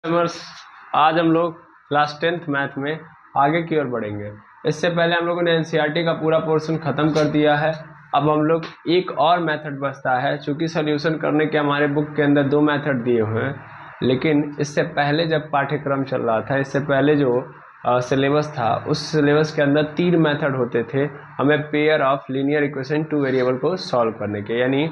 Customers, आज हम लोग क्लास 10th मैथ में आगे की ओर बढ़ेंगे। इससे पहले हम लोगों ने एनसीईआरटी का पूरा पोर्शन खत्म कर दिया है। अब हम लोग एक और मेथड बचता है, क्योंकि सॉल्यूशन करने के हमारे बुक के अंदर 2 मेथड दिए हुए हैं, लेकिन इससे पहले जब पाठ्यक्रम चल रहा था, इससे पहले जो सिलेबस था, उस सिलेबस के अंदर 3 मेथड होते थे हमें pair of linear equation 2 variable को सॉल्व करने के, यानी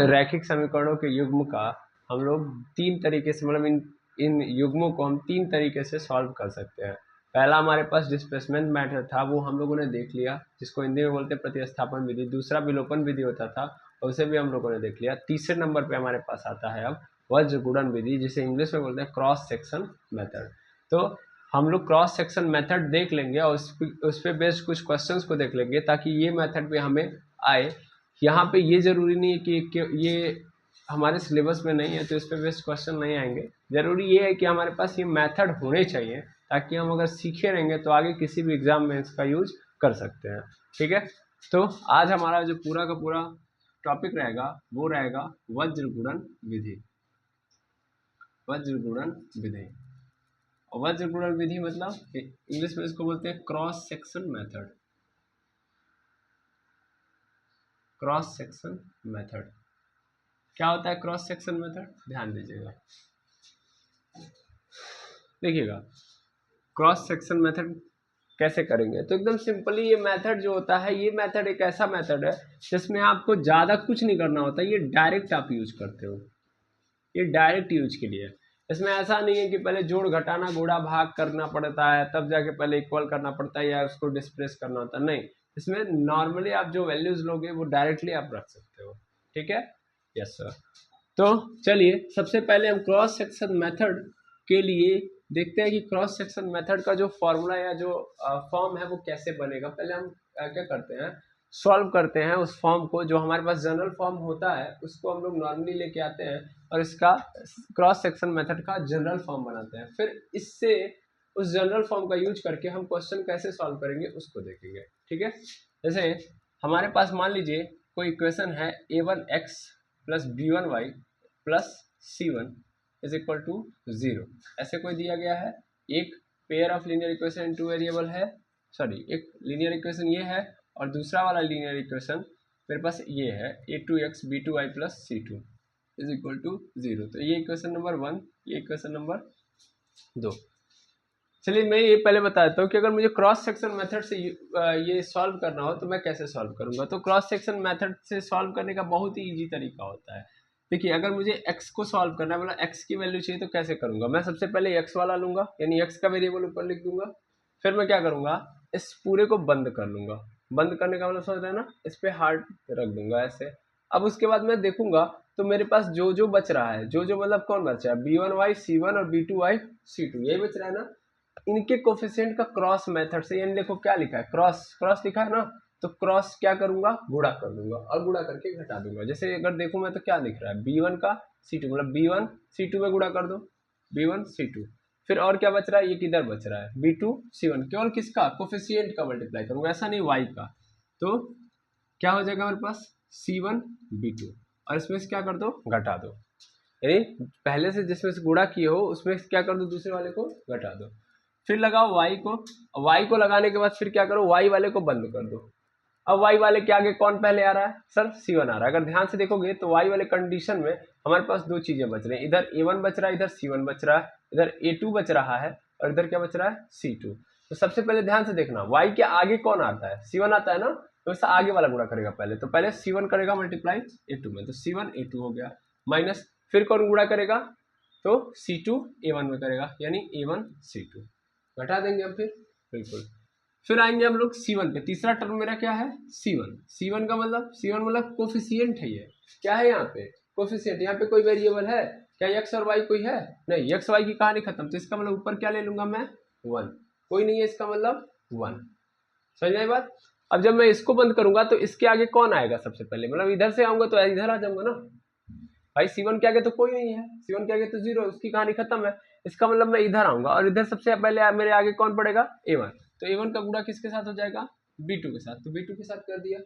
रैखिक समीकरणों के युग्म का हम लोग 3 तरीके से, मतलब इन युग्मों को हम 3 तरीके से सॉल्व कर सकते हैं। पहला हमारे पास डिस्प्लेसमेंट मेथड था, वो हम लोगों ने देख लिया, जिसको हिंदी में बोलते हैं प्रतिस्थापन विधि। दूसरा विलोपन विधि होता था, उसे भी हम लोगों ने देख लिया। तीसरे नंबर पे हमारे पास आता है अब वज्र गुणन विधि, जिसे इंग्लिश में बोलते हैं क्रॉस सेक्शन मेथड। तो हम लोग क्रॉस सेक्शन मेथड देख लेंगे और उस पर बेस्ड कुछ क्वेश्चंस को देख लेंगे, ताकि ये मेथड पे हमें आए। यहाँ पे ये जरूरी नहीं है कि ये हमारे सिलेबस में नहीं है तो इस पर बेस्ड क्वेश्चन नहीं आएंगे। जरूरी ये है कि हमारे पास ये मेथड होने चाहिए, ताकि हम अगर सीखे रहेंगे तो आगे किसी भी एग्जाम में इसका यूज कर सकते हैं। ठीक है, तो आज हमारा जो पूरा का पूरा टॉपिक रहेगा वो रहेगा वज्र गुणन विधि। वज्र गुणन विधि, वज्र गुणन विधि मतलब इंग्लिश में इसको बोलते हैं cross section method. Cross section method क्या होता है? क्रॉस सेक्शन मेथड ध्यान दीजिएगा, देखिएगा क्रॉस सेक्शन मेथड कैसे करेंगे। तो एकदम सिंपली ये मेथड जो होता है, ये मेथड एक ऐसा मेथड है जिसमें आपको ज़्यादा कुछ नहीं करना होता, ये डायरेक्ट आप यूज करते हो, ये डायरेक्ट यूज के लिए। इसमें ऐसा नहीं है कि पहले जोड़ घटाना गुणा भाग करना पड़ता है, तब जाके पहले इक्वल करना पड़ता है या उसको डिस्प्लेस करना होता है, नहीं। इसमें नॉर्मली आप जो वैल्यूज लोगे वो डायरेक्टली आप रख सकते हो। ठीक है, यस सर। तो चलिए सबसे पहले हम क्रॉस सेक्शन मेथड के लिए देखते हैं कि क्रॉस सेक्शन मेथड का जो फॉर्मूला या जो फॉर्म है वो कैसे बनेगा। पहले हम क्या करते हैं, सॉल्व करते हैं उस फॉर्म को। जो हमारे पास जनरल फॉर्म होता है उसको हम लोग नॉर्मली लेके आते हैं और इसका क्रॉस सेक्शन मेथड का जनरल फॉर्म बनाते हैं। फिर इससे उस जनरल फॉर्म का यूज करके हम क्वेश्चन कैसे सॉल्व करेंगे उसको देखेंगे। ठीक है, जैसे हमारे पास मान लीजिए कोई इक्वेशन है a1x plus b1y plus c1 is equal to 0, ऐसे कोई दिया गया है। एक pair of linear equation 2 variable है, सॉरी एक लीनियर इक्वेशन ये है और दूसरा वाला लीनियर इक्वेशन मेरे पास ये है a2x b2y plus c2 is equal to 0। तो ये इक्वेशन नंबर 1, ये इक्वेशन नंबर 2। चलिए मैं ये पहले बता देता हूँ कि अगर मुझे क्रॉस सेक्शन मेथड से ये सॉल्व करना हो तो मैं कैसे सॉल्व करूँगा। तो क्रॉस सेक्शन मेथड से सॉल्व करने का बहुत ही ईजी तरीका होता है। देखिए अगर मुझे x को सॉल्व करना है, मतलब x की वैल्यू चाहिए, तो कैसे करूँगा। मैं सबसे पहले x वाला लूँगा, यानी x का वेरिएबल ऊपर लिख दूंगा। फिर मैं क्या करूँगा, इस पूरे को बंद कर लूँगा। बंद करने का मतलब समझ रहे हैं ना, इस पर हार्ट रख दूंगा ऐसे। अब उसके बाद मैं देखूंगा तो मेरे पास जो जो बच रहा है, जो जो मतलब कौन बच रहा है, b1y c1 और b2y c2, यही बच रहा है ना। इनके कोफिशिएंट का क्रॉस मेथड से, यानी देखो क्या लिखा है, क्रॉस क्रॉस लिखा है ना, तो क्रॉस क्या करूंगा, गुणा कर दूंगा और गुणा करके घटा दूंगा। जैसे अगर देखूं मैं तो क्या दिख रहा है, b1 का c2, मतलब b1 c2 में गुणा कर दो, b1 c2। फिर और क्या बच रहा है, ये किधर बच रहा है, b2 c1, केवल किसका, कोफिशिएंट का मल्टीप्लाई करूंगा, ऐसा नहीं y का। तो क्या हो जाएगा मेरे पास, c1 b2, और इसमें से क्या कर दो, घटा दो, यानी पहले से जिसमें से गुणा किए हो उसमें क्या कर दो, दूसरे वाले को घटा दो। फिर लगाओ y को, y को लगाने के बाद फिर क्या करो, y वाले को बंद कर दो। अब y वाले के आगे कौन पहले आ रहा है, सर c1 आ रहा है। अगर ध्यान से देखोगे तो y वाले कंडीशन में हमारे पास दो चीजें बच रही हैं, इधर a1 बच रहा है, इधर c1 बच रहा है, इधर a2 बच रहा है और इधर क्या बच रहा है, c2। तो सबसे पहले ध्यान से देखना, y के आगे कौन आता है, c1 आता है ना, तो इससे आगे वाला गुणा करेगा पहले। तो पहले c1 करेगा मल्टीप्लाई a2 में, तो c1 a2 हो गया, माइनस फिर कौन गुणा करेगा, तो c2 a1 में करेगा, यानी a1 c2 घटा देंगे हम। फिर बिल्कुल फिर आएंगे हम लोग c1 पे। तीसरा टर्म मेरा क्या है, c1। c1 का मतलब, c1 मतलब कोफिशिएंट है, ये क्या है यहाँ पे, कोफिशिएंट। यहाँ पे कोई वेरिएबल है क्या, x और y कोई है नहीं, x y की कहानी खत्म। तो इसका मतलब ऊपर क्या ले लूंगा मैं, 1, कोई नहीं है, इसका मतलब 1। समझ आई बात। अब जब मैं इसको बंद करूंगा तो इसके आगे कौन आएगा सबसे पहले, मतलब इधर से आऊंगा तो इधर आ जाऊंगा ना भाई, c1 के आगे तो कोई नहीं है, c1 के आगे तो 0, उसकी कहानी खत्म है। इसका मतलब मैं इधर आऊंगा और इधर सबसे पहले मेरे आगे कौन पड़ेगा, a1। तो a1 का गुणा किसके साथ हो जाएगा, b2 के साथ, तो b2 के साथ कर दिया।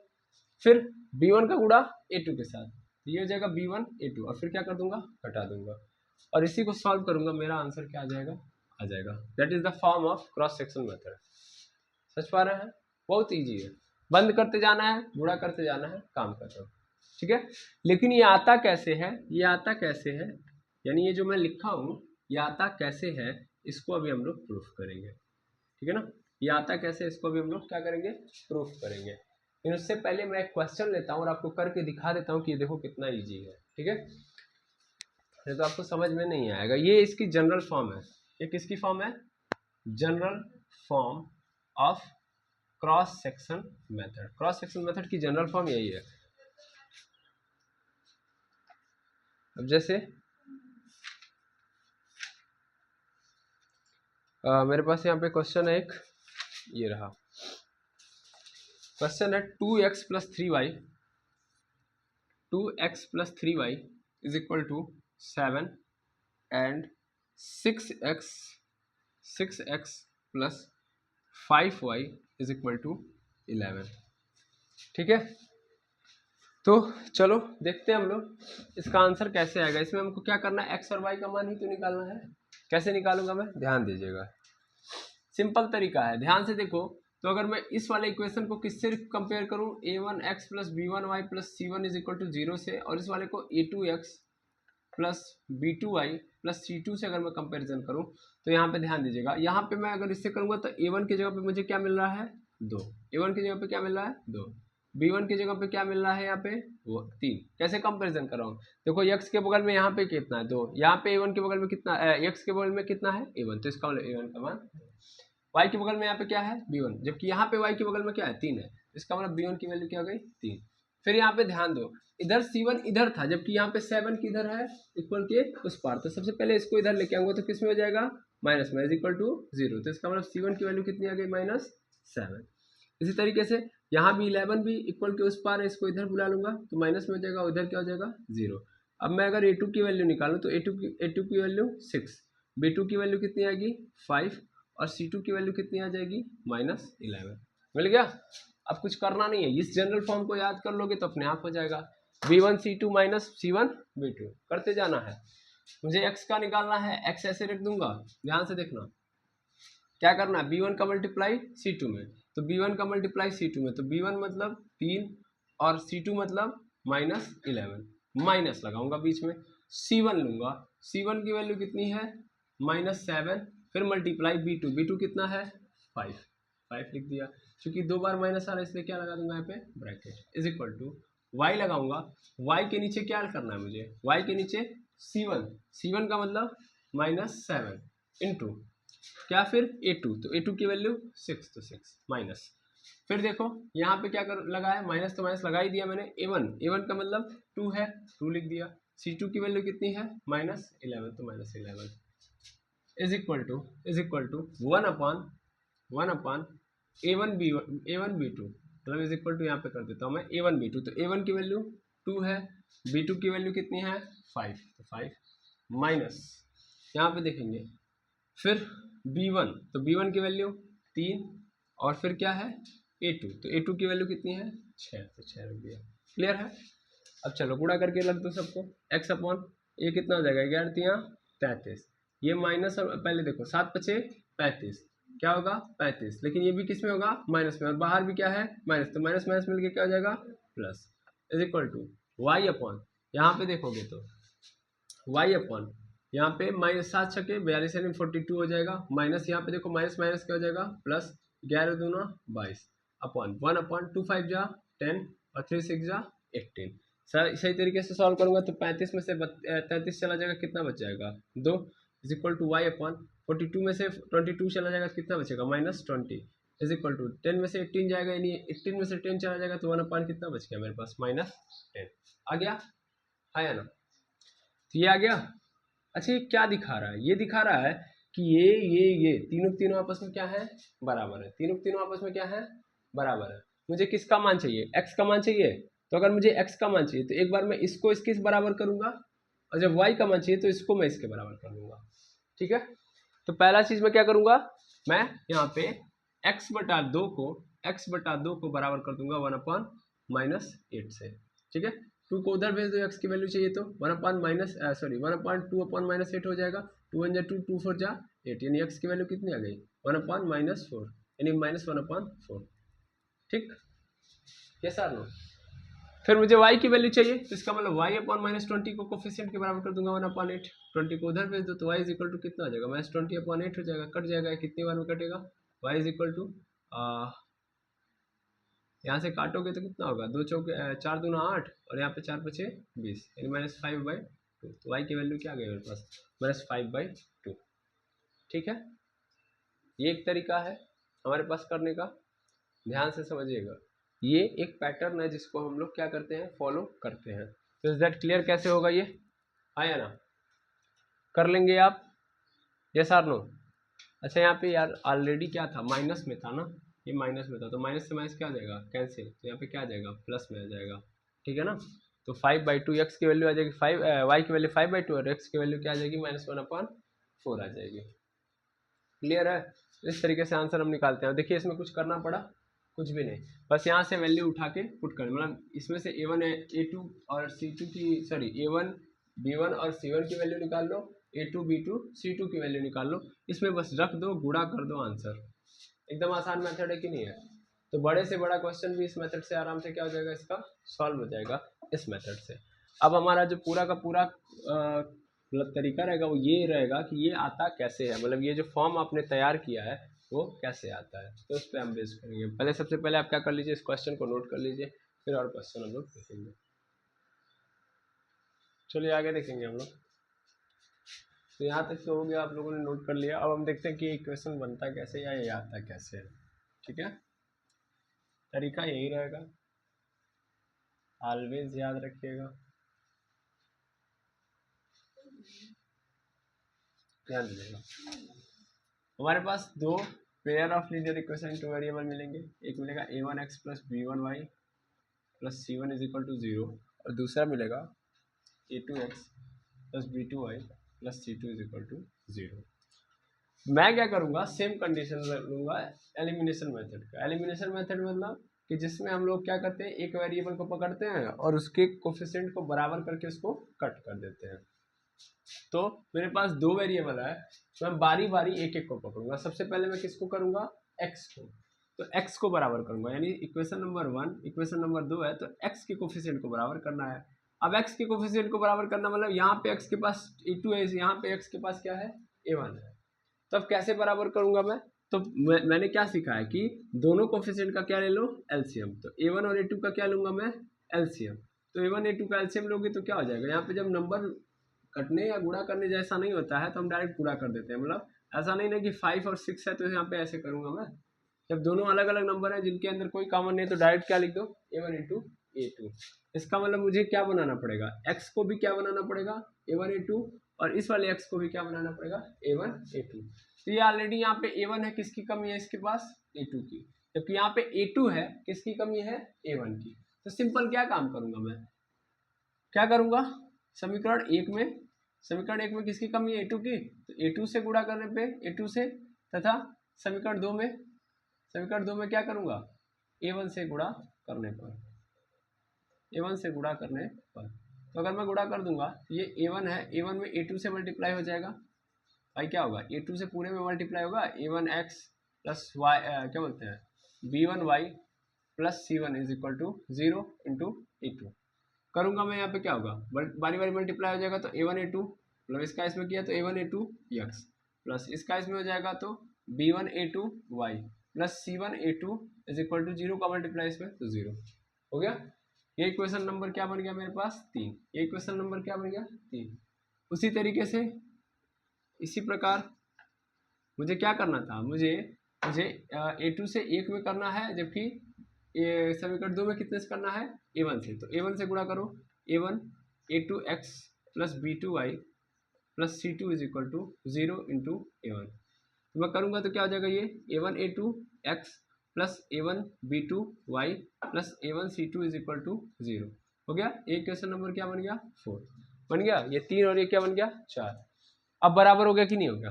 फिर b1 का गुणा a2 के साथ, तो ये हो जाएगा b1 a2, और फिर क्या कर दूंगा, घटा दूंगा। और इसी को सॉल्व करूंगा, मेरा आंसर क्या आ जाएगा। That is the form of cross section method. समझ पा रहे हैं, बहुत ईजी है, बंद करते जाना है, गुणा करते जाना है, काम खत्म, ठीक है। लेकिन ये आता कैसे है, ये आता कैसे है, यानी ये जो मैं लिखा हूँ ये आता कैसे है, इसको अभी हम लोग प्रूफ करेंगे, ठीक है ना। ये आता कैसे, इसको भी हम लोग क्या करेंगे, प्रूफ करेंगे। लेकिन उससे पहले मैं एक क्वेश्चन लेता हूँ और आपको करके दिखा देता हूँ कि ये देखो कितना इजी है, ठीक है। ये तो आपको समझ में नहीं आएगा। ये इसकी जनरल फॉर्म है, ये किसकी फॉर्म है, general form of cross section method. Cross section method की जनरल फॉर्म यही है। अब जैसे मेरे पास यहाँ पे क्वेश्चन है एक, ये रहा क्वेश्चन है 2x + 3y 2x + 3y is equal to 7 and 6x + 5y is equal to 11, ठीक है। तो चलो देखते हैं हम लोग इसका आंसर कैसे आएगा। इसमें हमको क्या करना है, x और y का मान ही तो निकालना है। कैसे निकालूंगा मैं, ध्यान दीजिएगा, सिंपल तरीका है, ध्यान से देखो। तो अगर मैं इस वाले इक्वेशन को किससे कंपेयर करूं, a1x + b1y + c1 is equal to 0 से, और इस वाले को a2x + b2y + c2 से अगर मैं कंपेरिजन करूं, तो यहाँ पे ध्यान दीजिएगा, यहाँ पे मैं अगर इससे करूंगा तो a1 की जगह पे मुझे क्या मिल रहा है 2, a1 की जगह पे क्या मिल रहा है 2, b1 की जगह पे क्या मिल रहा है यहाँ पे वो 3। कैसे कंपेरिजन कर रहा हूँ, देखो x के बगल में यहाँ पे कितना है 2, यहाँ पे a1 के बगल में कितना x के बगल में कितना है a1, तो इसका मतलब a1 का मान, y के बगल में यहाँ पे क्या है b1, जबकि यहाँ पे y के बगल में क्या है 3 है, इसका मतलब b1 की वैल्यू क्या हो गई 3। फिर यहाँ पे ध्यान दो, इधर c1 इधर था, जबकि यहाँ पे 7 किधर है इक्वल के उस पार, तो सबसे पहले इसको इधर लेके आऊंगा तो किस में हो जाएगा माइनस में, इज इक्वल टू 0, तो इसका मतलब c1 की वैल्यू कितनी आ गई -7। इसी तरीके से यहाँ भी 11 भी इक्वल के उस पार है, इसको इधर बुला लूंगा तो माइनस में हो जाएगा, उधर क्या हो जाएगा 0। अब मैं अगर a2 की वैल्यू निकालूं तो a2 की वैल्यू 6, b2 की वैल्यू कितनी आएगी 5, और c2 की वैल्यू कितनी आ जाएगी -11। मिल गया। अब कुछ करना नहीं है, इस जनरल फॉर्म को याद कर लोगे तो अपने आप हो जाएगा, b1 c2 - c1 b2 करते जाना है। मुझे x का निकालना है, x ऐसे रख दूंगा, ध्यान से देखना क्या करना है, b1 का मल्टीप्लाई c2 में, तो b1 का मल्टीप्लाई c2 में, तो b1 मतलब 3 और c2 मतलब -11, माइनस लगाऊंगा बीच में, c1 लूंगा, c1 की वैल्यू कितनी है -7, फिर मल्टीप्लाई b2 कितना है 5 लिख दिया, क्योंकि 2 बार माइनस आ रहा है इसलिए क्या लगा दूंगा यहाँ पे bracket, is equal to y लगाऊंगा, y के नीचे क्या करना है मुझे, y के नीचे c1 का मतलब -7 इंटू क्या, फिर a2, तो a2 की वैल्यू 6, तो 6 माइनस, फिर देखो यहाँ पे क्या कर लगा है माइनस, तो माइनस लगा ही दिया मैंने, a1 का मतलब 2 है, 2 लिख दिया, c2 की वैल्यू कितनी है -11, तो -11 is equal to 1/a1 b2, मतलब इज इक्वल टू यहाँ पे कर देता हूँ मैं a1 b2, तो a1 की वैल्यू 2 है, b2 की वैल्यू कितनी है 5, तो 5 माइनस यहाँ पे देखेंगे, फिर b1, तो b1 की वैल्यू 3, और फिर क्या है a2, तो a2 की वैल्यू कितनी है 6, तो 6 रख दिया। क्लियर है। अब चलो गुणा करके रख दो सबको, x अपॉन ये कितना हो जाएगा 11 × 33, ये माइनस, और पहले देखो 7 × 5 = 35, क्या होगा 35, लेकिन ये भी किस में होगा माइनस में, और बाहर भी क्या है माइनस, तो माइनस माइनस मिलके क्या हो जाएगा plus, is equal to y upon, यहाँ पे देखोगे तो y अपॉन यहाँ पे -7 × 6 = 42 यानी 42 हो जाएगा, माइनस यहाँ पे देखो माइनस माइनस क्या हो जाएगा प्लस, 11 दूना 22 अपॉन 1/2 = 10 और 3 6 = 18। सही तरीके से सॉल्व करूंगा तो 35 में से 33 चला जाएगा, कितना बच जाएगा 2, is equal to y upon 42 में से 22 चला जाएगा, कितना बचेगा -20, इज इक्वल टू 10 में से 18 जाएगा, यानी 18 में से 10 चला जाएगा, तो 1/, कितना बच गया मेरे पास -10 आ गया, आया ना, तो ये आ गया। अच्छा ये क्या दिखा रहा है, ये दिखा रहा है कि ये तीनों आपस में क्या है बराबर है, तीनों आपस में क्या है बराबर है। मुझे किसका मान चाहिए x का मान चाहिए, तो अगर मुझे x का मान चाहिए तो एक बार मैं इसको इसके बराबर करूंगा, और जब y का मान चाहिए तो इसको मैं इसके बराबर कर लूंगा, ठीक है। तो पहला चीज मैं क्या करूंगा, मैं यहाँ पे x/2 को बराबर कर दूंगा 1/-8 से, ठीक है। 2 को उधर भेज दो, x की वैल्यू चाहिए तो 1/2/-8 हो जाएगा। 2 1 जा 2, 2 4 जा 8, यानी x की वैल्यू कितनी आ गई 1/-4, यानी -1/4। ठीक, ये सर नो। फिर मुझे y की वैल्यू चाहिए, तो इसका मतलब y/-20 को कोफिशिएंट के बराबर कर दूंगा 1/8। 20 को उधर भेज दो तो y इज इक्वल टू कितना हो जाएगा -20/8 हो जाएगा, कट जाएगा, कितनी बार में कटेगा y इज इक्वल टू यहाँ से काटोगे तो कितना होगा 2 चौके 4 दूना 8 और यहाँ पे 4 5 20, यानी -5/2। तो y की वैल्यू क्या आ गई मेरे पास -5/2। ठीक है, ये एक तरीका है हमारे पास करने का, ध्यान से समझिएगा। ये एक पैटर्न है जिसको हम लोग क्या करते हैं, फॉलो करते हैं। तो इज दैट क्लियर कैसे होगा ये, आया ना, कर लेंगे आप, यस और नो। अच्छा यहाँ पे यार ऑलरेडी क्या था, माइनस में था ना, ये माइनस में था, तो माइनस से माइनस क्या आ जाएगा कैंसिल, तो यहाँ पे क्या आ जाएगा प्लस में आ जाएगा। ठीक है ना, तो 5/2 x की वैल्यू आ जाएगी 5, y की वैल्यू 5/2 और x की वैल्यू क्या आ जाएगी -1/4 आ जाएगी। क्लियर है, इस तरीके से आंसर हम निकालते हैं। देखिए इसमें कुछ करना पड़ा, कुछ भी नहीं, बस यहाँ से वैल्यू उठा के पुट कर, मतलब इसमें से A1 A2 और C2 की सॉरी A1 B1 और C1 की वैल्यू निकाल लो, A2 B2 C2 की वैल्यू निकाल लो, इसमें बस रख दो, गुणा कर दो, आंसर। एकदम आसान मेथड है कि नहीं है। तो बड़े से बड़ा क्वेश्चन भी इस मेथड से आराम से क्या हो जाएगा, इसका सॉल्व हो जाएगा इस मेथड से। अब हमारा जो पूरा का पूरा मतलब तरीका रहेगा वो ये रहेगा कि ये आता कैसे है, मतलब ये जो फॉर्म आपने तैयार किया है वो कैसे आता है, तो उस पर हम बेस करेंगे। पहले सबसे पहले आप क्या कर लीजिए, इस क्वेश्चन को नोट कर लीजिए, फिर और क्वेश्चन हम लोग देखेंगे। चलिए आगे देखेंगे हम लोग। तो यहाँ तक तो हो गया, आप लोगों ने नोट कर लिया। अब हम देखते हैं कि इक्वेशन बनता कैसे या ये आता कैसे है। ठीक है, तरीका यही रहेगा, ऑलवेज याद रखिएगा, ध्यान दीजिएगा। हमारे पास दो pair of linear equation two variable मिलेंगे, एक मिलेगा a1x + b1y + c1 = 0 और दूसरा मिलेगा a2x + b2y + c2 = 0। मैं क्या करूँगा, सेम कंडीशन लूँगा एलिमिनेशन मेथड का। एलिमिनेशन मेथड मतलब कि जिसमें हम लोग क्या करते हैं, एक वेरिएबल को पकड़ते हैं और उसके कोफिशिएंट को बराबर करके उसको कट कर देते हैं। तो मेरे पास दो वेरिएबल है, तो मैं बारी बारी एक एक को पकड़ूंगा। सबसे पहले मैं किसको करूंगा, x को, तो x को बराबर करूंगा, यानी इक्वेशन नंबर 1 इक्वेशन नंबर 2 है, तो x के कोफिशिएंट को बराबर करना है। अब x के कोफिशिएंट को बराबर करना मतलब यहाँ पे x के पास a2 है, यहाँ पे x के पास क्या है a1 है। तो अब कैसे बराबर करूंगा मैं, तो मैंने क्या सीखा है कि दोनों कोफिशिएंट का क्या ले लो, एलसीएम। तो a1 और a2 का क्या लूंगा मैं, एलसीएम। तो a1 a2 का एलसीएम लोगे तो क्या हो जाएगा, यहाँ पे जब नंबर कटने या गुणा करने जैसा नहीं होता है तो हम डायरेक्ट गुणा कर देते हैं। मतलब ऐसा नहीं ना कि 5 और 6 है तो यहाँ पे ऐसे करूंगा मैं, जब दोनों अलग अलग नंबर है जिनके अंदर कोई कॉमन नहीं तो डायरेक्ट क्या लिख दो, a1 × a2। इसका मतलब मुझे क्या बनाना पड़ेगा, x को भी क्या बनाना पड़ेगा, a1 a2, और इस वाले x को भी क्या बनाना पड़ेगा, a1 a2। तो ये ऑलरेडी यहाँ पे a1 है, किसकी कमी है इसके पास, a2 की, जबकि यहाँ पे a2 है, किसकी कमी है, a1 की। तो सिंपल क्या काम करूंगा मैं, क्या करूंगा, समीकरण एक में किसकी कमी है, a2 की, तो a2 से गुणा करने पे a2 से, तथा समीकरण दो में क्या करूंगा, a1 से गुणा करने पर, तो अगर मैं गुणा कर दूंगा ये a1 है, a1 में a2 से मल्टीप्लाई हो जाएगा, भाई क्या होगा, a2 से पूरे में मल्टीप्लाई होगा, a1x + y क्या बोलते हैं b1y + c1 = 0 × a2 करूंगा मैं। यहाँ पे क्या होगा, बारी बारी मल्टीप्लाई हो जाएगा, तो a1 a2 मतलब इसका इसमें किया तो a1 a2 x प्लस इसका इसमें हो जाएगा तो b1 a2 y + c1 a2 = 0 का मल्टीप्लाई इसमें तो 0 हो गया। ये इक्वेशन नंबर क्या बन गया मेरे पास, 3। ये इक्वेशन नंबर क्या बन गया, 3। उसी तरीके से इसी प्रकार मुझे क्या करना था, मुझे a2 से 1 में करना है, जबकि ये समीकरण 2 में कितने से करना है, a1 से। तो a1 से गुणा करो, a1 a2x + b2y + c2 = 0 × a1। तो मैं करूँगा तो क्या हो जाएगा, ये a1 a2x + a1 b2y + a1 c2 = 0 हो गया। एक क्वेश्चन नंबर क्या बन गया, 4 बन गया। ये 3 और ये क्या बन गया, 4। अब बराबर हो गया कि नहीं हो गया,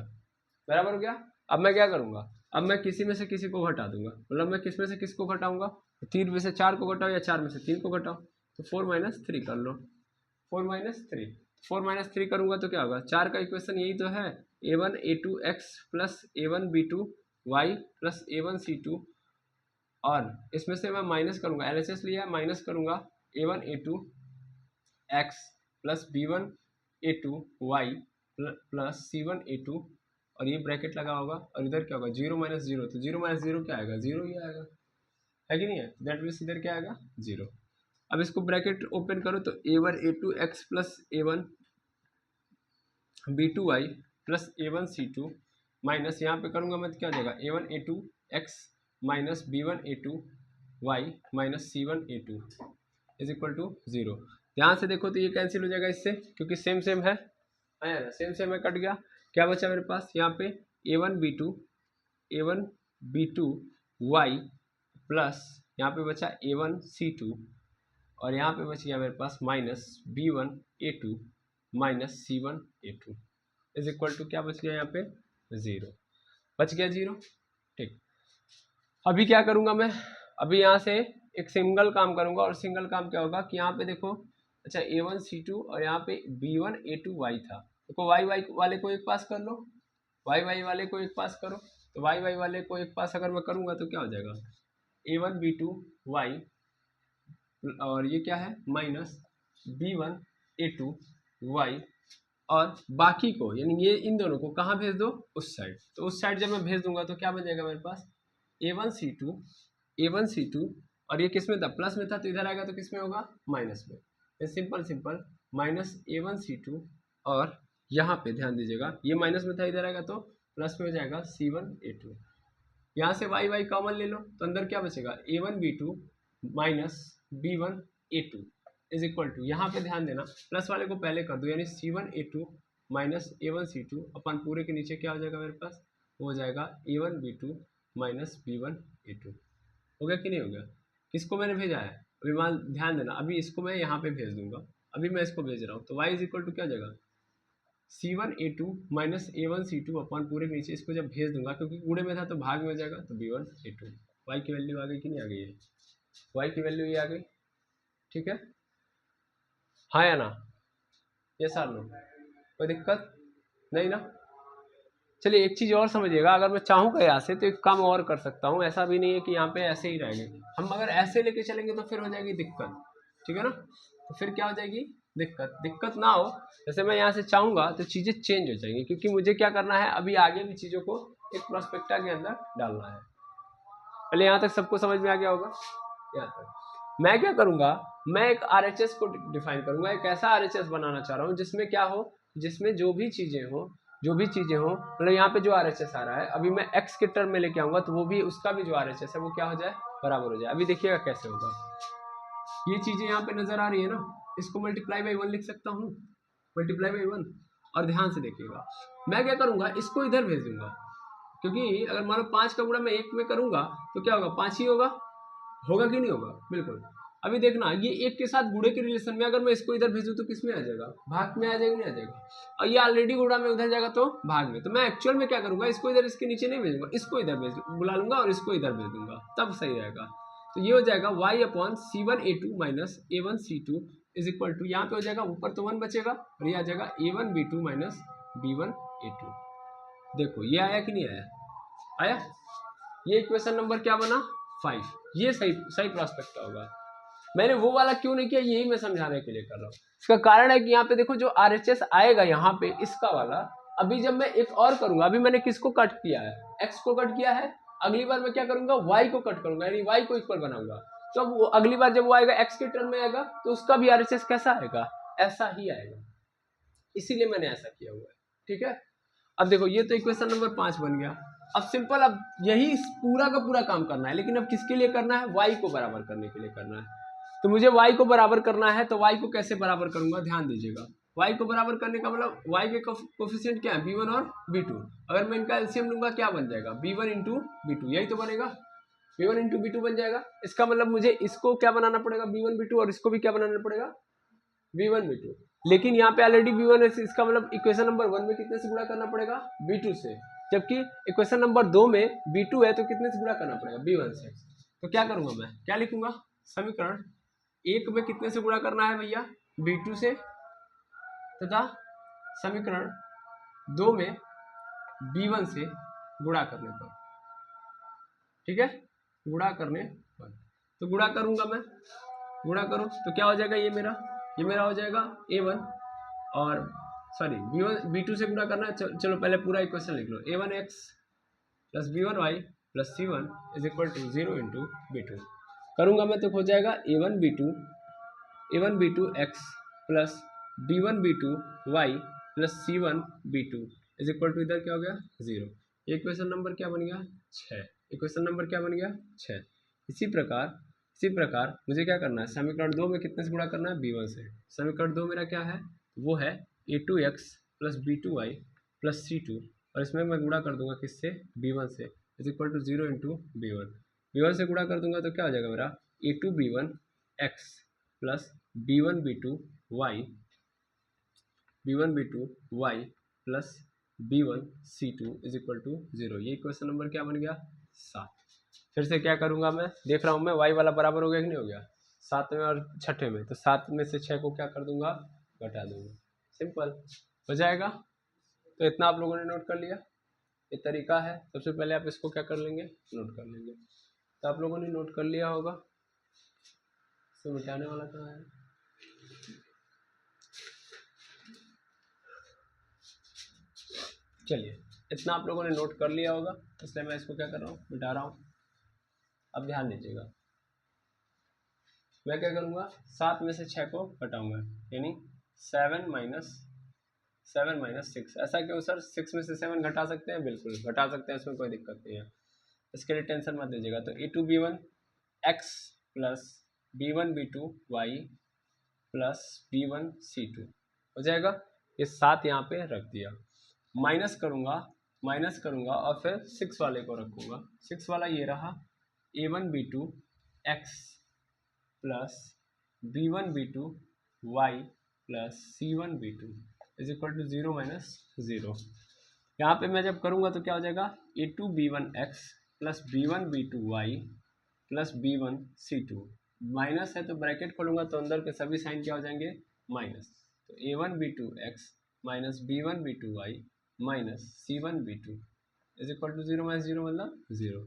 बराबर हो गया। अब मैं क्या करूँगा, अब मैं किसी में से किसी को घटा दूंगा, मतलब मैं किस में से किसको घटाऊंगा, 3 में से 4 को घटाओ या 4 में से 3 को घटाओ, तो 4 - 3 कर लो, 4 - 3, 4 - 3 करूँगा तो क्या होगा, 4 का इक्वेशन यही तो है, a1 a2 x plus a1 b2 y plus a1 c2, और इसमें से मैं माइनस करूँगा, LHS लिया है, माइनस करूँगा a1 a2 x plus b1 a2 y plus c1 a2, और ये ब्रैकेट लगा होगा, और इधर क्या होगा 0 - 0, तो 0 - 0 क्या आएगा, 0 ही आएगा, है कि नहीं है, दैट मीन्स इधर क्या आएगा 0। अब इसको ब्रैकेट ओपन करो तो a1 a2 x plus a1 b2 y plus a1 c2 minus यहाँ पे करूँगा मैं तो क्या हो जाएगा a1 a2 x minus b1 a2 y minus c1 a2 is equal to 0। ध्यान से देखो तो ये कैंसिल हो जाएगा इससे, क्योंकि सेम सेम है ना, सेम सेम है, कट गया। क्या बचा मेरे पास यहाँ पे a1 b2 y प्लस यहाँ पे बचा a1 c2, और यहाँ पे बच गया मेरे पास minus b1 a2 minus c1 a2 is equal to क्या बच गया यहाँ पे 0, बच गया 0। ठीक, अभी क्या करूँगा मैं, अभी यहाँ से एक सिंगल काम करूँगा, और सिंगल काम क्या होगा कि यहाँ पे देखो, अच्छा a1 c2 और यहाँ पे b1 a2 y था, देखो y वाले को एक पास कर लो, y वाले को एक पास करो, तो y वाले को एक पास अगर मैं करूँगा तो क्या हो जाएगा a1 b2 y, और ये क्या है माइनस b1 a2 y, और बाकी को यानी ये इन दोनों को कहाँ भेज दो, उस साइड, तो उस साइड जब मैं भेज दूंगा तो क्या बन जाएगा मेरे पास a1 c2, और ये किस में था, प्लस में था, तो इधर आएगा तो किस में होगा, माइनस में, ये सिंपल माइनस a1 c2, और यहाँ पे ध्यान दीजिएगा ये माइनस में था, इधर आएगा तो प्लस में हो जाएगा c1 a2, यहाँ से y कॉमन ले लो तो अंदर क्या बचेगा a1 b2 minus b1 a2 is equal to, यहाँ पे ध्यान देना प्लस वाले को पहले कर दो, यानी c1 a2 minus a1 c2 अपन पूरे के नीचे क्या हो जाएगा मेरे पास, हो जाएगा a1 b2 minus b1 a2, हो गया कि नहीं हो गया। किसको मैंने भेजा है, अभी मान ध्यान देना, अभी इसको मैं यहाँ पे भेज दूंगा, अभी मैं इसको भेज रहा हूँ, तो y इज इक्वल टू क्या हो जाएगा c1 a2 minus a1 c2 अपन पूरे के नीचे, इसको जब भेज दूंगा क्योंकि कूड़े में था तो भाग में हो जाएगा, तो b1 a2, y की वैल्यू आ गई कि नहीं आ गई है, y की वैल्यू ये आ गई, ठीक है, हाँ या ना, ये सर नो, कोई दिक्कत नहीं ना। चलिए एक चीज़ और समझिएगा, अगर मैं चाहूँगा यहाँ से तो एक काम और कर सकता हूँ, ऐसा भी नहीं है कि यहाँ पे ऐसे ही रहेंगे, हम अगर ऐसे लेके चलेंगे तो फिर हो जाएगी दिक्कत, ठीक है ना, तो फिर क्या हो जाएगी दिक्कत ना हो, जैसे मैं यहाँ से चाहूँगा तो चीज़ें चेंज हो जाएंगी, क्योंकि मुझे क्या करना है अभी आगे भी चीज़ों को एक प्रोस्पेक्टा के अंदर डालना है। पहले यहाँ तक सबको समझ में आ गया होगा, यहाँ तक मैं क्या करूँगा, मैं एक RHS को डिफाइन करूँगा, एक ऐसा RHS बनाना चाह रहा हूँ जिसमें क्या हो, जिसमें जो भी चीज़ें हो मतलब यहाँ पे जो RHS आ रहा है अभी मैं x के टर्म में लेके आऊँगा तो वो भी उसका भी जो RHS है वो क्या हो जाए, बराबर हो जाए। अभी देखिएगा कैसे होगा, ये चीज़ें यहाँ पे नजर आ रही है ना, इसको मल्टीप्लाई बाई 1 लिख सकता हूँ, मल्टीप्लाई बाई 1, और ध्यान से देखिएगा मैं क्या करूँगा, इसको इधर भेज दूंगा, क्योंकि अगर मान लो 5 का गुणा मैं 1 में करूँगा तो क्या होगा 5 ही होगा कि नहीं होगा, बिल्कुल। अभी देखना ये एक के साथ गुणे के रिलेशन में अगर मैं इसको इधर भेजूँ तो किस में आ जाएगा, भाग में आ जाएगा, नहीं आ जाएगा, और ये ऑलरेडी गुणा में उधर जाएगा तो भाग में, तो मैं एक्चुअल में क्या करूँगा, इसको इधर इसके नीचे नहीं भेजूंगा, इसको इधर बुला लूंगा और इसको इधर भेज दूंगा, तब सही रहेगा। तो ये हो जाएगा y upon c1 a2 minus a1 c2 is equal to, यहाँ पे हो जाएगा ऊपर तो 1 बचेगा और ये आ जाएगा a1 b2 minus b1 a2। देखो ये आया कि नहीं आया, ये इक्वेशन नंबर क्या बना 5, ये सही प्रोस्पेक्ट होगा। मैंने वो वाला क्यों नहीं किया, यही मैं समझाने के लिए कर रहा हूँ। इसका कारण है कि यहाँ पे देखो जो RHS आएगा यहाँ पे इसका वाला, अभी जब मैं एक और करूंगा, अभी मैंने किसको कट किया है, x को कट किया है, अगली बार मैं क्या करूंगा y को कट करूंगा, यानी y को इक्वल बनाऊंगा, तो अब अगली बार जब वो आएगा x के टर्म में आएगा तो उसका भी RHS कैसा आएगा, ऐसा ही आएगा, इसीलिए मैंने ऐसा किया हुआ है, ठीक है। अब देखो ये तो इक्वेशन नंबर 5 बन गया। अब सिंपल, अब यही पूरा का पूरा काम करना है, लेकिन अब किसके लिए करना है, y को बराबर करने के लिए करना है। तो मुझे y को बराबर करना है, तो y को कैसे बराबर करूंगा, ध्यान दीजिएगा, y को बराबर करने का मतलब y के कोफिशिएंट क्या है, b1 और b2, अगर मैं इनका एलसीएम लूंगा क्या बन जाएगा, b1 इंटू b2, यही तो बनेगा, b1 इंटू b2 बन जाएगा। इसका मतलब मुझे इसको क्या बनाना पड़ेगा, b1 b2, और इसको भी क्या बनाना पड़ेगा, b1 b2, लेकिन यहाँ पे ऑलरेडी b1 है, इसका मतलब इक्वेशन नंबर 1 में कितने से गुणा करना पड़ेगा, b2 से, जबकि इक्वेशन नंबर 2 में b2 है तो कितने से गुणा करना पड़ेगा, b1 से। तो क्या करूंगा मैं, क्या लिखूंगा, समीकरण एक में कितने से गुणा करना है भैया, B2 से, तथा समीकरण 2 में B1 से गुणा करने पर, ठीक है, गुणा करने पर। तो गुणा करूंगा मैं, गुणा करूं तो क्या हो जाएगा, ये मेरा हो जाएगा A1 और सॉरी B2 से गुणा करना है। चलो पहले पूरा इक्वेशन लिख लो, A1x plus B1y plus C1 is equal to 0 into B2 करूंगा मैं तो हो जाएगा A1B2x plus B1B2y plus C1B2 is equal to इधर क्या हो गया 0। इक्वेशन नंबर क्या बन गया 6, इक्वेशन नंबर क्या बन गया 6। इसी प्रकार मुझे क्या करना है, समीकरण 2 में कितने से गुणा करना है, B1 से। समीकरण 2 मेरा क्या है, वो है A2x plus B2y plus C2 और इसमें मैं गुणा कर दूंगा किससे, B1 से, is equal to 0 into B1 से गुणा कर दूंगा तो क्या हो जाएगा मेरा A2B1x plus B1B2y plus B1C2 is equal to 0। ये इक्वेशन नंबर क्या बन गया 7। फिर से क्या करूंगा मैं, देख रहा हूँ मैं y वाला बराबर हो गया कि नहीं हो गया, 7वें और 6ठे में, तो 7 में से 6 को क्या कर दूंगा, घटा दूंगा, सिंपल हो जाएगा। तो इतना आप लोगों ने नोट कर लिया, ये तरीका है। सबसे पहले आप इसको क्या कर लेंगे, नोट कर लेंगे। तो आप लोगों ने नोट कर लिया होगा, इसको मिटाने वाला कहाँ है, चलिए इतना आप लोगों ने नोट कर लिया होगा, इसलिए मैं इसको क्या कर रहा हूँ, मिटा रहा हूँ। अब ध्यान दीजिएगा, मैं क्या करूँगा, 7 में से 6 को घटाऊंगा, यानी 7 माइनस 6। ऐसा क्यों सर, 6 में से 7 घटा सकते हैं, बिल्कुल घटा सकते हैं, इसमें कोई दिक्कत नहीं है, इसके लिए टेंशन मत दीजिएगा। तो A2B1x plus B1B2y plus B1C2 हो जाएगा। ये 7 यहाँ पे रख दिया, माइनस करूँगा और फिर 6 वाले को रखूँगा। 6 वाला ये रहा A1B2x plus B1B2y plus C1B2 is equal to 0 minus 0। यहाँ पे मैं जब करूँगा तो क्या हो जाएगा, A2B1x plus B1B2y plus B1C2, minus है तो ब्रैकेट खोलूँगा तो अंदर के सभी साइन क्या हो जाएंगे, माइनस। तो A1B2x minus B1B2y minus C1B2 is equal to 0 minus 0 मतलब 0।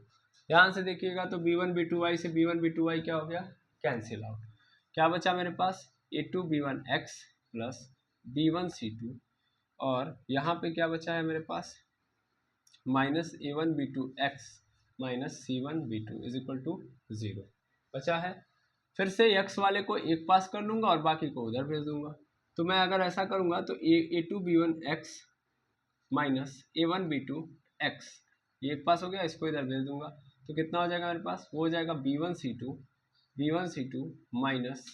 ध्यान से देखिएगा, तो B1B2y से B1B2y क्या हो गया, कैंसिल आउट। क्या बचा मेरे पास, A2B1x प्लस B1C2 और यहाँ पे क्या बचा है मेरे पास, minus A1B2x minus C1B2 is equal to 0 बचा है। फिर से x वाले को एक पास कर लूँगा और बाकी को उधर भेज दूंगा। तो मैं अगर ऐसा करूँगा तो A2B1x माइनस A1B2x ये एक पास हो गया, इसको इधर भेज दूंगा तो कितना हो जाएगा मेरे पास, वो हो जाएगा B1C2 माइनस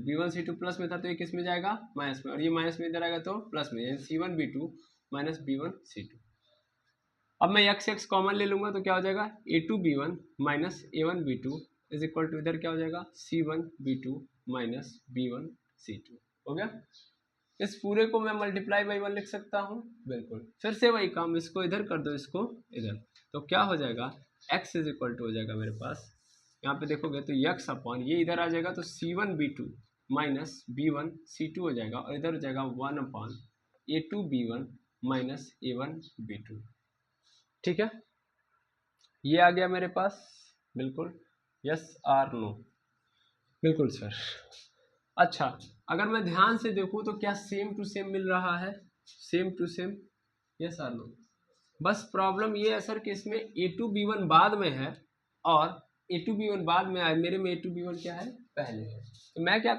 B1C2 प्लस में था तो ये किस में जाएगा, माइनस में, और ये माइनस में इधर आएगा तो प्लस में, यानी C1B2 माइनस B1C2। अब मैं x कॉमन ले लूँगा तो क्या हो जाएगा, A2B1 minus A1B2 is equal to इधर क्या हो जाएगा, C1B2 माइनस B1C2 हो गया। इस पूरे को मैं मल्टीप्लाई बाई 1 लिख सकता हूँ, बिल्कुल। फिर से वही काम, इसको इधर कर दो, इसको इधर, तो क्या हो जाएगा, x इज इक्वल टू हो जाएगा मेरे पास, यहाँ पे देखोगे तो x अपॉन ये इधर आ जाएगा तो C1B2 माइनस B1C2 हो जाएगा, और इधर हो जाएगा 1 अपॉन A2B1 माइनस A1B2। ठीक है, ये आ गया मेरे पास, बिल्कुल, यस आर नो, बिल्कुल सर। अच्छा, अगर मैं ध्यान से देखूँ तो क्या सेम टू सेम मिल रहा है, same to same, yes or no. बस प्रॉब्लम ये है सर कि इसमें A2B1 बाद में है और A2B1 बाद में आए, मेरे में A2B1 क्या है, पहले है। तो मैं क्या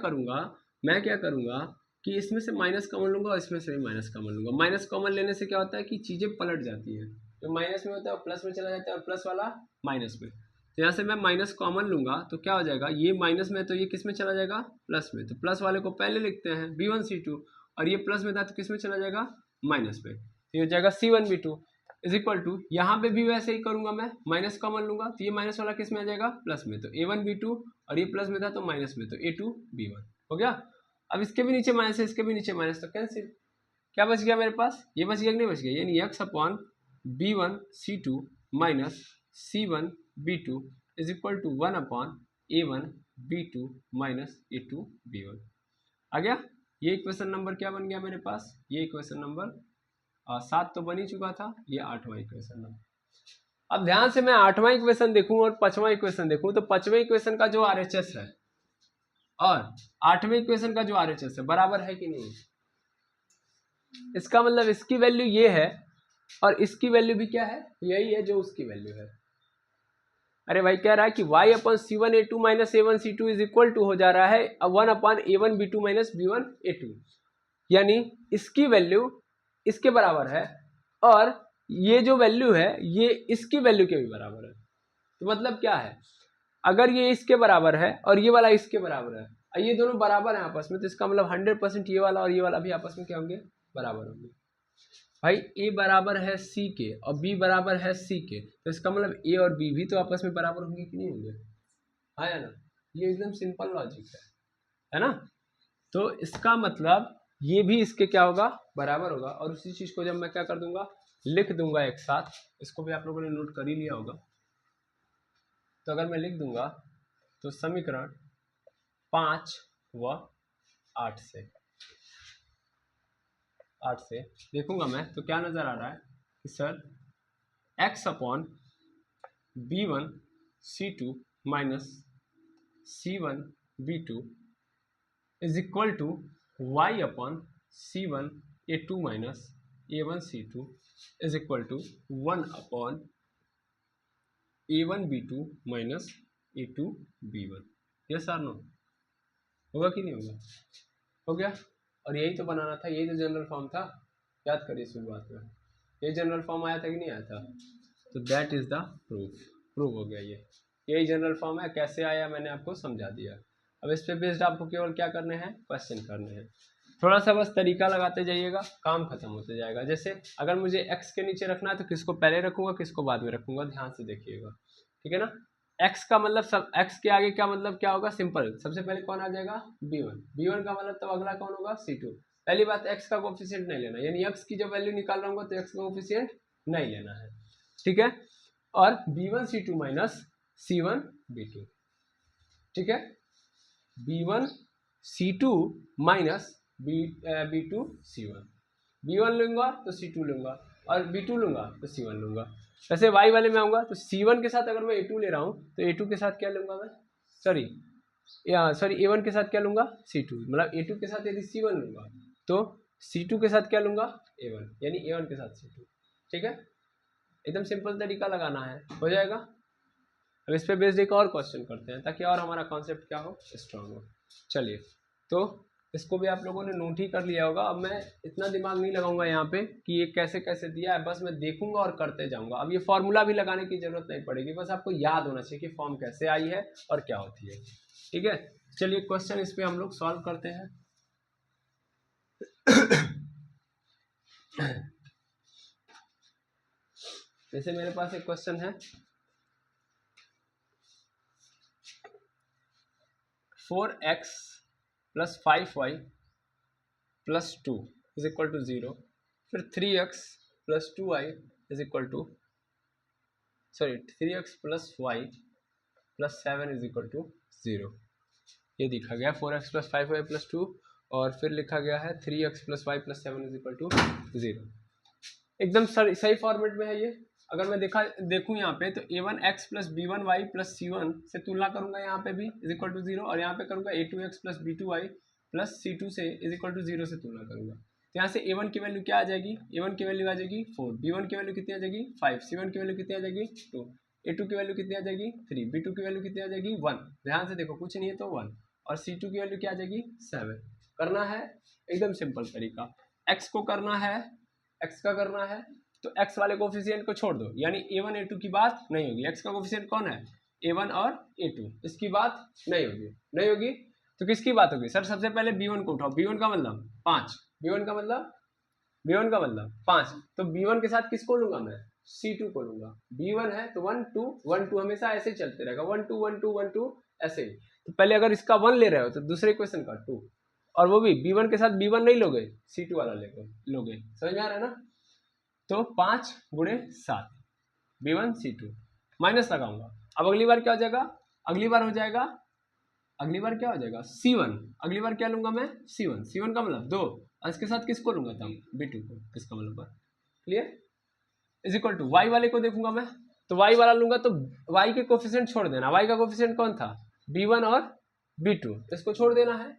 करूँगा कि इसमें से माइनस कॉमन लूँगा और इसमें से भी माइनस कॉमन लूँगा। माइनस कॉमन लेने से क्या होता है कि चीज़ें पलट जाती हैं, जो माइनस में होता है वो प्लस में चला जाता है और प्लस वाला माइनस में। तो यहाँ से मैं माइनस कॉमन लूँगा तो क्या हो जाएगा, ये माइनस में तो ये किस में चला जाएगा, प्लस में। तो प्लस वाले को पहले लिखते हैं B1C2, और ये प्लस में था तो किस में चला जाएगा, माइनस में, तो ये हो जाएगा C1B2 इज इक्वल टू, यहाँ पे भी वैसे ही करूँगा मैं, माइनस कॉमन लूँगा तो ये माइनस वाला किस में आ जाएगा, प्लस में। तो A1B2 और ये प्लस में था तो माइनस में, तो A2B1 हो गया। अब इसके भी नीचे माइनस है, इसके भी नीचे माइनस, तो कैंसिल। क्या बच गया मेरे पास, ये बच गया कि नहीं बच गया, यानी x upon B1C2 minus C1B2 is equal to 1 upon A1 B2 minus A2 B1 आ गया। ये इक्वेशन नंबर क्या बन गया मेरे पास, ये इक्वेशन नंबर 7 तो बन ही चुका था, ये 8वां इक्वेशन नंबर। अब ध्यान से मैं 8वां इक्वेशन देखूं और 5वां इक्वेशन देखूं, तो 5वें इक्वेशन का जो RHS है और 8वें इक्वेशन का जो RHS है बराबर है कि नहीं। इसका मतलब इसकी वैल्यू ये है और इसकी वैल्यू भी क्या है, यही है जो उसकी वैल्यू है। अरे भाई कह रहा है कि y upon C1A2 minus A1C2 is equal to हो जा रहा है 1 अपन A1B2 माइनस B1A2, यानी इसकी वैल्यू इसके बराबर है और ये जो वैल्यू है ये इसकी वैल्यू के भी बराबर है। तो मतलब क्या है, अगर ये इसके बराबर है और ये वाला इसके बराबर है और ये दोनों बराबर हैं आपस में, तो इसका मतलब 100% ये वाला और ये वाला भी आपस में क्या होंगे, बराबर होंगे। भाई A बराबर है C के और B बराबर है C के, तो इसका मतलब A और B भी तो आपस में बराबर होंगे कि नहीं होंगे, हाँ या ना। ये एकदम सिंपल लॉजिक है ना। तो इसका मतलब ये भी इसके क्या होगा, बराबर होगा। और उसी चीज को जब मैं क्या कर दूंगा, लिख दूंगा एक साथ, इसको भी आप लोगों ने नोट कर ही लिया होगा। तो अगर मैं लिख दूंगा तो समीकरण 5 व 8 से देखूंगा मैं, तो क्या नजर आ रहा है कि sir x upon B1 C2 minus C1 B2 is equal to y upon C1 A2 minus A1 C2 is equal to 1 upon A1 B2 minus A2 B1। Yes और नो, होगा कि नहीं होगा, हो गया। और यही तो बनाना था, यही तो जनरल फॉर्म था, याद करिए शुरुआत में ये जनरल फॉर्म आया था कि नहीं आया था। तो दैट इज द प्रूफ हो गया, यही जनरल फॉर्म है। कैसे आया मैंने आपको समझा दिया। अब इस पे बेस्ड आपको केवल क्या करने हैं, क्वेश्चन करने हैं। थोड़ा सा बस तरीका लगाते जाइएगा, काम खत्म होते जाएगा। जैसे अगर मुझे x के नीचे रखना है तो किसको पहले रखूंगा किसको बाद में रखूंगा, ध्यान से देखिएगा, ठीक है ना। x का मतलब सब x के आगे क्या मतलब क्या होगा, सिंपल, सबसे पहले कौन आ जाएगा, b1 का मतलब तब अगला कौन होगा, c2। पहली बात x का कोफिशिएंट नहीं लेना, यानी x की जो वैल्यू निकाल रहा हूँ तो x का कोफिशिएंट नहीं लेना है, ठीक है। और b1 c2 minus c1 b2, ठीक है। b1 c2 minus b2 c1, b1 लूंगा तो c2 लूंगा और b2 लूंगा तो c1 लूंगा। वैसे y वाले में आऊंगा तो c1 के साथ अगर मैं a2 ले रहा हूं तो a2 के साथ क्या लूंगा मैं, सॉरी a1 के साथ क्या लूंगा, c2, मतलब a2 के साथ यदि c1 लूंगा तो c2 के साथ क्या लूंगा, a1, यानी a1 के साथ c2, ठीक है। एकदम सिंपल तरीका लगाना है, हो जाएगा। अब इस पे बेस्ड एक और क्वेश्चन करते हैं ताकि और हमारा कॉन्सेप्ट क्या हो, स्ट्रांग हो। चलिए, तो इसको भी आप लोगों ने नोट ही कर लिया होगा। अब मैं इतना दिमाग नहीं लगाऊंगा यहाँ पे कि ये कैसे कैसे दिया है, बस मैं देखूंगा और करते जाऊंगा। अब ये फॉर्मूला भी लगाने की जरूरत नहीं पड़ेगी, बस आपको याद होना चाहिए कि फॉर्म कैसे आई है और क्या होती है, ठीक है। चलिए क्वेश्चन इस पे हम लोग सॉल्व करते हैं। जैसे मेरे पास एक क्वेश्चन है, 4x plus 5y plus 2 is equal to 0, फिर 3x plus 2y is equal to 3x plus y plus 7 is equal to 0। ये लिखा गया 4x प्लस 5y प्लस 2 और फिर लिखा गया है 3x plus y plus 7 is equal to 0। एकदम सही फॉर्मेट में है ये। अगर मैं देखूं यहाँ पे तो a1x plus b1y plus c1 से तुलना करूंगा यहाँ पे भी इज इक्वल टू 0, और यहाँ पे करूंगा a2x plus b2y plus c2 से इज इक्वल टू 0 से तुलना करूंगा। तो यहाँ से a1 की वैल्यू क्या आ जाएगी, a1 की वैल्यू आ जाएगी 4, b1 की वैल्यू कितनी आ जाएगी 5, c1 की वैल्यू कितनी आ जाएगी 2, a2 की वैल्यू कितनी आ जाएगी 3, b2 की वैल्यू कितनी आ जाएगी 1। ध्यान से देखो कुछ नहीं है तो 1, और c2 की वैल्यू क्या आ जाएगी 7। करना है एकदम सिंपल तरीका, x को करना है, x का करना है तो x वाले कोफिशिएंट को छोड़ दो, यानी a1 a2 की बात नहीं होगी। x का कोफिशिएंट कौन है, a1 और a2, इसकी बात नहीं होगी तो किसकी बात होगी सर, सबसे पहले b1 को उठाओ, b1 का मतलब 5, b1 का मतलब 5, तो b1 के साथ किसको लूंगा मैं, c2 को लूंगा। b1 है तो 1 2 1 2 हमेशा ऐसे ही चलते रहेगा, 1 2 1 2 1 2 ऐसे ही। तो पहले अगर इसका 1 ले रहे हो तो दूसरे क्वेश्चन का 2, और वो भी b1 के साथ b1 नहीं लोगे, c2 वाला लोगे। समझ में आ रहा है ना। तो 5 गुणे 7 b1 c2 माइनस लगाऊंगा। अब अगली बार क्या हो जाएगा, अगली बार हो जाएगा अगली बार क्या हो जाएगा C1, अगली बार क्या लूंगा मैं C1, C1 का मतलब 2 और इसके साथ किसको लूंगा तब B2 को, इसका मतलब clear, is equal to y वाले को देखूंगा मैं, तो y वाला लूंगा तो y के कोफिशिएंट छोड़ देना, y का कोफिशिएंट कौन था B1 और B2, इसको छोड़ देना है।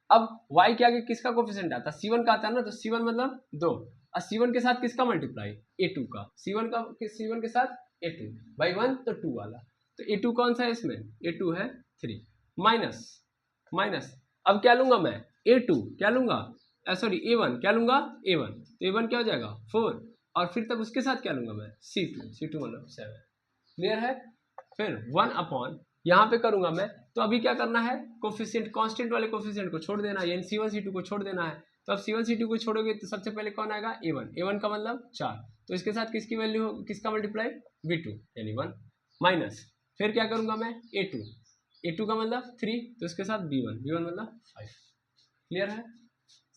अब y के आगे किसका कोफिशिएंट आता है C1 का आता है ना, तो C1 मतलब 2 और C1 के साथ किसका मल्टीप्लाई A2 का, C1 के साथ A2 बाई 1 तो 2 वाला, तो A2 कौन सा है इसमें A2 है 3 माइनस अब क्या लूंगा मैं A2 क्या लूंगा सॉरी A1 क्या लूंगा A1, तो A1 क्या हो जाएगा 4 और फिर तब उसके साथ क्या लूंगा मैं C2 मतलब 7, क्लियर है। फिर 1 अपॉन यहाँ पे करूंगा मैं, तो अभी क्या करना है कोफिशिएंट कांस्टेंट वाले कोफिशिएंट को छोड़ देना, यानी C1 C2 को छोड़ देना है, तो अब C1 C2 को छोड़ोगे तो सबसे पहले कौन आएगा A1 का मतलब 4, तो इसके साथ किसकी वैल्यू किसका मल्टीप्लाई B2 यानी 1 माइनस, फिर क्या करूंगा मैं A2 का मतलब 3, तो इसके साथ B1 मतलब 5, क्लियर है,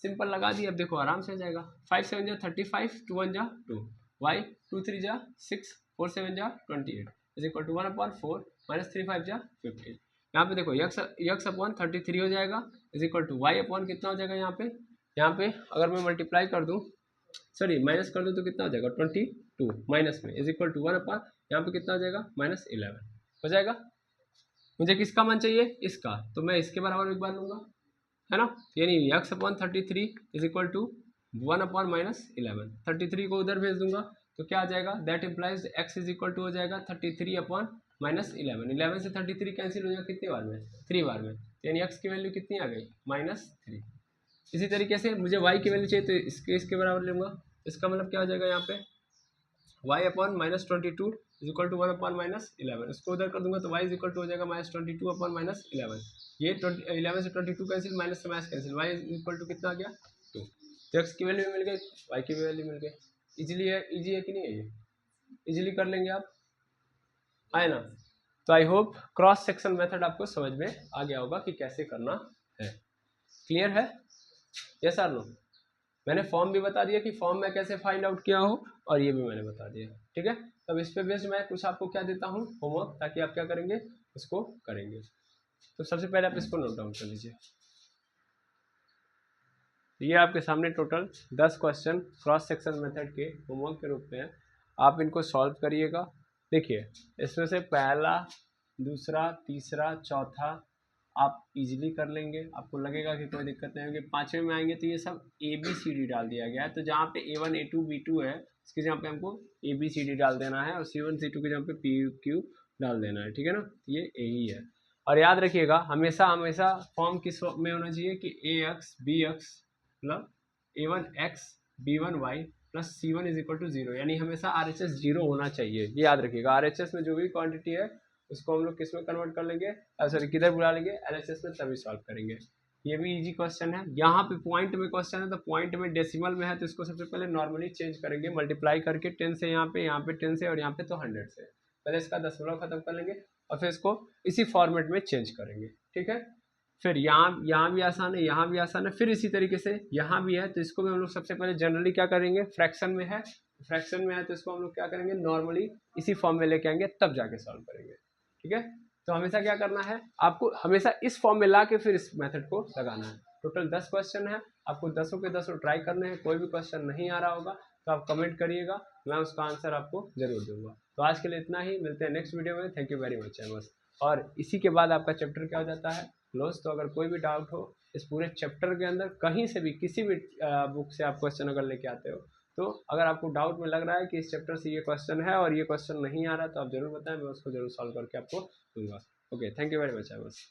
सिंपल लगा दी। अब देखो आराम से आ जाएगा 5 7 जा 35 2 1 जा 2 y 2 3 जा 6 4 7 जा 28 is equal to 1 upon 4 minus 3 5 जा 15। यहाँ पे देखो यक्स अपॉन 33 हो जाएगा is equal to y upon कितना हो जाएगा यहाँ पे अगर मैं मल्टीप्लाई कर दूँ सॉरी माइनस कर दूँ तो कितना हो जाएगा 22 माइनस में इज इक्वल टू 1 अपॉन यहाँ पे कितना हो जाएगा -11 हो जाएगा। मुझे किसका मान चाहिए इसका, तो मैं इसके बराबर एक बार लूंगा है ना, यानी x upon 33 is equal to 1 upon -11, 33 को उधर भेज दूंगा तो क्या आ जाएगा that implies x is equal to हो जाएगा 33 अपॉन -11, 11 से 33 कैंसिल हो जाएगा कितने बार में 3 बार में, यानी x की वैल्यू कितनी आ गई -3। इसी तरीके से मुझे y की वैल्यू चाहिए तो इसके बराबर लूंगा, इसका मतलब क्या हो जाएगा यहाँ पे y upon -22 is equal to 1 upon -11, इसको उधर कर दूंगा तो y इज इक्वल टू हो जाएगा -22 अपॉन -11, ये 11 से 22 कैंसिल माइनस से minus cancel, y is equal to कितना आ गया 2, तो x की वैल्यू मिल गई y की वैल्यू मिल गई, इजीली है, इजी है कि नहीं है, ये इजीली कर लेंगे आप, आए ना। तो I hope cross section method आपको समझ में आ गया होगा कि कैसे करना है, क्लियर है, यस आर नो। मैंने फॉर्म भी बता दिया कि फॉर्म में कैसे फाइंड आउट किया हो और ये भी मैंने बता दिया, ठीक है। तब इस पे बेस्ड मैं कुछ आपको क्या देता हूँ होमवर्क, ताकि आप क्या करेंगे इसको करेंगे। तो सबसे पहले आप इसको नोट डाउन कर लीजिए, ये आपके सामने total 10 question cross section method के होमवर्क के रूप में है, आप इनको सॉल्व करिएगा। देखिए इसमें से पहला दूसरा तीसरा चौथा आप इजीली कर लेंगे, आपको लगेगा कि कोई दिक्कत नहीं होगी। पाँचवें में आएंगे तो ये सब ABCD डाल दिया गया है, तो जहाँ पे A1 A2 B2 है इसकी जहाँ पे हमको ABCD डाल देना है और C1 C2 के जहाँ पे PQ डाल देना है, ठीक है ना, ये यही है। और याद रखिएगा हमेशा फॉर्म किस में होना चाहिए कि AX BX मतलब A1X B1Y plus C1 is equal to 0, यानी हमेशा RHS 0 होना चाहिए, ये याद रखिएगा। RHS में जो भी क्वांटिटी है उसको हम लोग किस में कन्वर्ट कर लेंगे, सॉरी किधर बुला लेंगे LHS में, तभी सॉल्व करेंगे। ये भी इजी क्वेश्चन है। यहाँ पे पॉइंट में क्वेश्चन है तो पॉइंट में डेसिमल में है तो इसको सबसे पहले नॉर्मली चेंज करेंगे, मल्टीप्लाई करके 10 से यहाँ पे 10 से और यहाँ पे तो 100 से, पहले इसका दशमलव खत्म कर लेंगे और फिर इसको इसी फॉर्मेट में चेंज करेंगे, ठीक है। फिर यहाँ भी आसान है, यहाँ भी आसान है, फिर इसी तरीके से यहाँ भी है तो इसको भी हम लोग सबसे पहले जनरली क्या करेंगे, फ्रैक्शन में है तो इसको हम लोग क्या करेंगे नॉर्मली इसी फॉर्म में लेके आएंगे तब जाके सॉल्व करेंगे, ठीक है। तो हमेशा क्या करना है आपको, हमेशा इस फॉर्म में ला के फिर इस मेथड को लगाना है। टोटल 10 क्वेश्चन है, आपको 10 के 10 ट्राई करने हैं। कोई भी क्वेश्चन नहीं आ रहा होगा तो आप कमेंट करिएगा, मैं उसका आंसर आपको जरूर दूंगा। तो आज के लिए इतना ही, मिलते हैं नेक्स्ट वीडियो में। थैंक यू वेरी मच बस। और इसी के बाद आपका चैप्टर क्या हो जाता है क्लोज। तो अगर कोई भी डाउट हो इस पूरे चैप्टर के अंदर कहीं से भी किसी भी बुक से आप क्वेश्चन अगर लेके आते हो, तो अगर आपको डाउट में लग रहा है कि इस चैप्टर से ये क्वेश्चन है और ये क्वेश्चन नहीं आ रहा तो आप जरूर बताएं, मैं उसको जरूर सॉल्व करके आपको दूंगा। Okay, thank you very much बस।